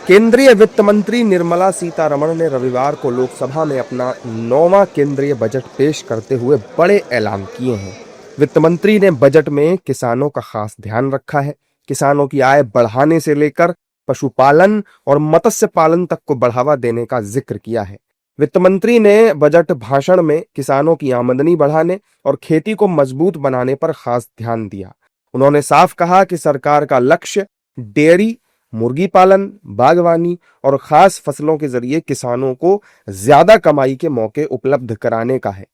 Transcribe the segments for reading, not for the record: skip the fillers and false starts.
केंद्रीय वित्त मंत्री निर्मला सीतारमण ने रविवार को लोकसभा में अपना 9वां केंद्रीय बजट पेश करते हुए बड़े ऐलान किए हैं। वित्त मंत्री ने बजट में किसानों का खास ध्यान रखा है। किसानों की आय बढ़ाने से लेकर पशुपालन और मत्स्य पालन तक को बढ़ावा देने का जिक्र किया है। वित्त मंत्री ने बजट भाषण में किसानों की आमदनी बढ़ाने और खेती को मजबूत बनाने पर खास ध्यान दिया। उन्होंने साफ कहा कि सरकार का लक्ष्य डेयरी, मुर्गी पालन, बागवानी और खास फसलों के जरिए किसानों को ज्यादा कमाई के मौके उपलब्ध कराने का है।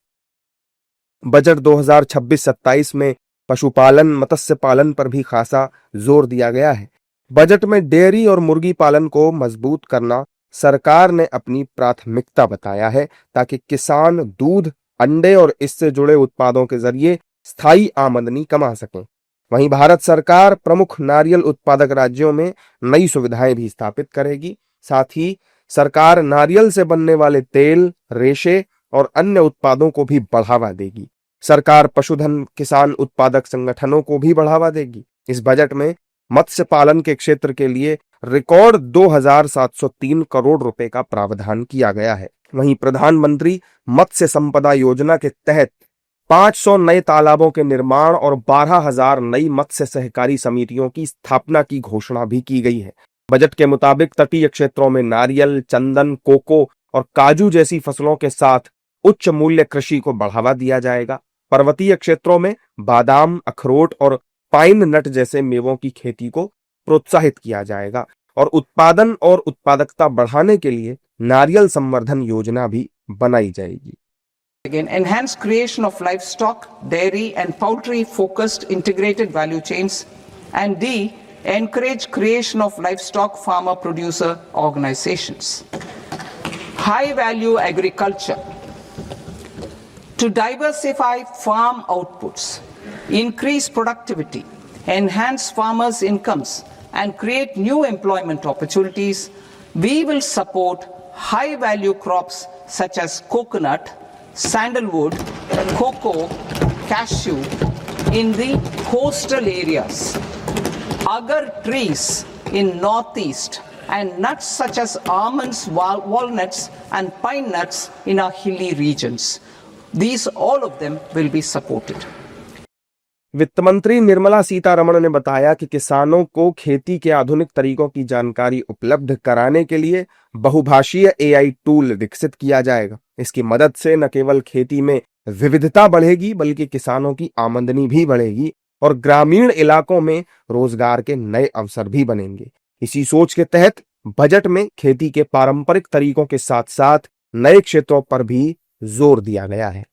बजट 2026-27 में पशुपालन, मत्स्य पालन पर भी खासा जोर दिया गया है। बजट में डेयरी और मुर्गी पालन को मजबूत करना सरकार ने अपनी प्राथमिकता बताया है, ताकि किसान दूध, अंडे और इससे जुड़े उत्पादों के जरिए स्थायी आमदनी कमा सकें। वहीं भारत सरकार प्रमुख नारियल उत्पादक राज्यों में नई सुविधाएं भी स्थापित करेगी। साथ ही सरकार नारियल से बनने वाले तेल, रेशे और अन्य उत्पादों को भी बढ़ावा देगी। सरकार पशुधन किसान उत्पादक संगठनों को भी बढ़ावा देगी। इस बजट में मत्स्य पालन के क्षेत्र के लिए रिकॉर्ड 2,703 करोड़ रुपए का प्रावधान किया गया है। वहीं प्रधानमंत्री मत्स्य संपदा योजना के तहत 500 नए तालाबों के निर्माण और 12,000 नई मत्स्य सहकारी समितियों की स्थापना की घोषणा भी की गई है। बजट के मुताबिक तटीय क्षेत्रों में नारियल, चंदन, कोको और काजू जैसी फसलों के साथ उच्च मूल्य कृषि को बढ़ावा दिया जाएगा। पर्वतीय क्षेत्रों में बादाम, अखरोट और पाइन नट जैसे मेवों की खेती को प्रोत्साहित किया जाएगा और उत्पादन और उत्पादकता बढ़ाने के लिए नारियल संवर्धन योजना भी बनाई जाएगी। Again, enhance creation of livestock, dairy and poultry focused integrated value chains, and D, encourage creation of livestock farmer producer organizations. High value agriculture. To diversify farm outputs, increase productivity, enhance farmers' incomes and create new employment opportunities, we will support high value crops such as coconut, sandalwood, cocoa, cashew in the coastal areas, agar trees in northeast, and nuts such as almonds, walnuts and pine nuts in our hilly regions. These all of them will be supported. वित्त मंत्री निर्मला सीतारमण ने बताया कि किसानों को खेती के आधुनिक तरीकों की जानकारी उपलब्ध कराने के लिए बहुभाषीय AI टूल विकसित किया जाएगा। इसकी मदद से न केवल खेती में विविधता बढ़ेगी, बल्कि किसानों की आमदनी भी बढ़ेगी और ग्रामीण इलाकों में रोजगार के नए अवसर भी बनेंगे। इसी सोच के तहत बजट में खेती के पारंपरिक तरीकों के साथ साथ नए क्षेत्रों पर भी जोर दिया गया है।